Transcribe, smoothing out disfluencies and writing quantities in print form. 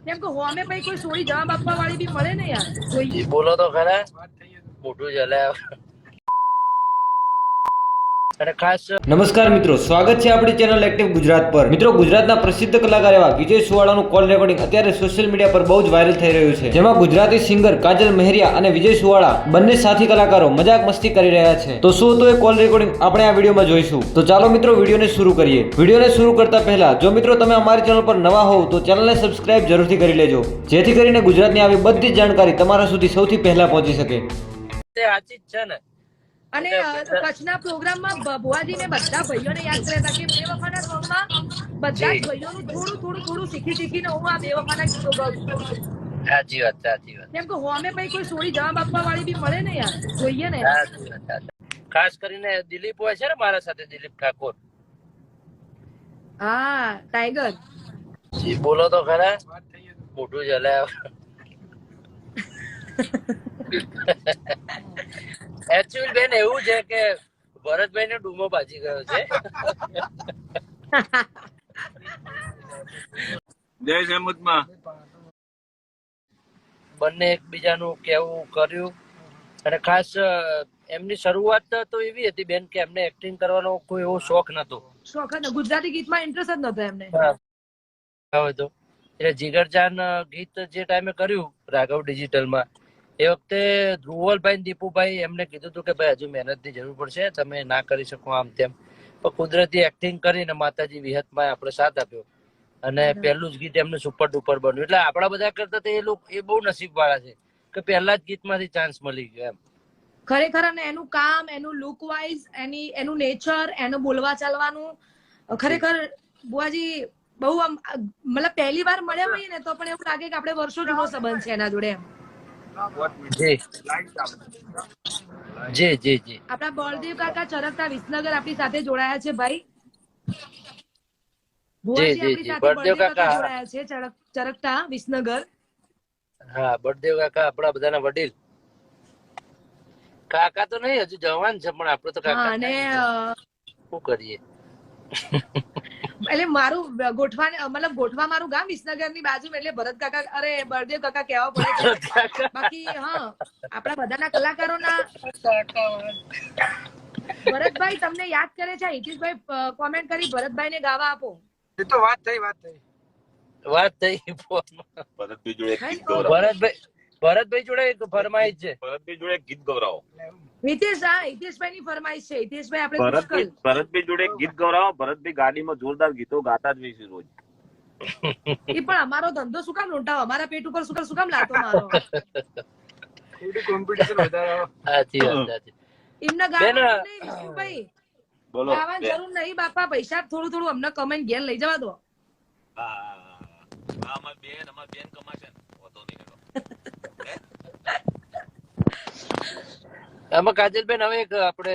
કેમ કે હોમે પછી કોઈ સોરી જવાબ આપવા વાળી બી મળે ને યાર જોઈએ બોલો તો ખરા મોટું ચલે અને ખાસ નમસ્કાર મિત્રો, સ્વાગત છે આપણી ચેનલ એક્ટિવ ગુજરાત પર। મિત્રો, ગુજરાતના પ્રસિદ્ધ કલાકાર એવા વિજય સુવાળાનું કોલ રેકોર્ડિંગ અત્યારે સોશિયલ મીડિયા પર બહુ જ વાયરલ થઈ રહ્યું છે, જેમાં ગુજરાતી સિંગર કાજલ મહેરિયા અને વિજય સુવાળા બંને સાથી કલાકારો મજાક મસ્તી કરી રહ્યા છે। તો શું તો એ કોલ રેકોર્ડિંગ આપણે આ વિડીયોમાં જોઈશું। તો ચાલો મિત્રો વિડીયોને શરૂ કરીએ। વિડીયોને શરૂ કરતા પહેલા જો મિત્રો તમે અમારી ચેનલ પર નવા હોવ તો ચેનલને સબસ્ક્રાઇબ જરૂરથી કરી લેજો, જેથી કરીને ગુજરાતની આવી બધી જ જાણકારી તમારા સુધી સૌથી પહેલા પહોંચી શકે। તે સાચી જ છે ને। અને કચ્છના પ્રોગ્રામમાં ભુવાજીને બધા ભાઈઓને યાદ કર્યા હતા કે બેવફાના સોંગમાં બધા જ ભાઈઓનું થોડું થોડું થોડું શીખીને હું આ બેવફાના ગીતો ગાઉં છું। સાચી વાત કેમ કે હોમે પછી કોઈ સોરી જવાબ આપવા વાળી બી મળે ને યાર જોઈએ ને। સાચી વાત ખાસ કરીને દિલીપ હોય છે ને મારા સાથે, દિલીપ ઠાકોર। હા ટાઈગર બોલો તો ખરા મોટું ચલે એકચ્યુઅલ બેન એવું છે કે ભરતભાઈ ને ડૂમો બાજી ગયો છે। જય જયમુતમાં બંને એકબીજાનું કેવું કર્યું અને ખાસ એમની શરૂઆત તો એવી હતી બેન કે એમને એક્ટિંગ કરવાનો કોઈ એવો શોખ નતો, શોખ હતો, ગુજરાતી ગીતમાં ઇન્ટરેસ્ટ જ નતો એમને। હતો એટલે જીગરજાન ગીત જે ટાઈમે કર્યું રાઘવ ડિજિટલમાં, એ વખતે ધ્રુવલભાઈ દીપુભાઈ એમને કીધું હતું કે ભાઈ હજુ મહેનતની જરૂર પડશે, તમે ના કરી શકો આમ તેમ, પણ કુદરતી એક્ટિંગ કરીને માતાજી વિહતમાં આપણે સાથ આપ્યો અને પહેલું જ ગીત એમનું સુપર ડુપર બન્યું। એટલે આપણા બધા કરતા તો એ બહુ નસીબ વાળા છે કે પહેલા જ ગીતમાંથી ચાન્સ મળી ગયો એમ। ખરેખર અને એનું કામ, એનું લુક વાઇઝ, એનું નેચર, એનું બોલવા ચાલવાનું ખરેખર બુઆજી બહુ આમ મતલબ પહેલી વાર મળ્યા હોઈએ ને તો પણ એવું લાગે કે આપણે વર્ષો જૂનો સંબંધ છે એના જોડે એમ। જી જી જી આપણા બળદેવ કાકા ચરકતા વિસનગર આપણી સાથે જોડાયા છે ભાઈ। ભુવાજી આપણી સાથે બળદેવ કાકા જોડાયા છે ચરકતા વિસનગર। હા, બળદેવ કાકા આપણા બધાના વડીલ કાકા તો નહીં, હજુ જવાન છે પણ આપણે તો કાકા અને શું કરીએ। એટલે મારું ગોઠવા મારું ગામ વિસનગર ની બાજુ, એટલે ભરત કાકા અરે બળદેવ કાકા કહેવા પડે છે। બાકી હા, આપણા બધાના કલાકારોના ભરતભાઈ તમને યાદ કરે છે। હિતેશભાઈ કોમેન્ટ કરી ભરતભાઈ ને ગાવા આપો। એ તો વાત થઈ ભરતભાઈ જોડે એક ફરમાઈશ છે, ભરતભાઈ જોડે ગીત ગવરાવો। હિતેશભાઈ ની ફરમાઈશ છે। હિતેશભાઈ આપણે ભરતભાઈ જોડે ગીત ગવરાવો। ભરતભાઈ ગાડીમાં જોરદાર ગીતો ગાતા જ હોય છે રોજ। એ પણ અમારો ધંધો શું કામ લૂંટાવો, અમારા પેટ ઉપર શું કામ લાતો મારો। કોમ્પિટિશન વધારો। સાચી વાત એમના ગાવાનું નહીં વિષ્ણુભાઈ, બોલો ગાવાની જરૂર નહીં બાપા, પૈસા થોડું થોડું અમને કમાઈને ઘેર લઈ જવા દો। અમાર બેન કમાશે ને વાંધો નહીં। આમાં કાજલબેન હવે એક આપણે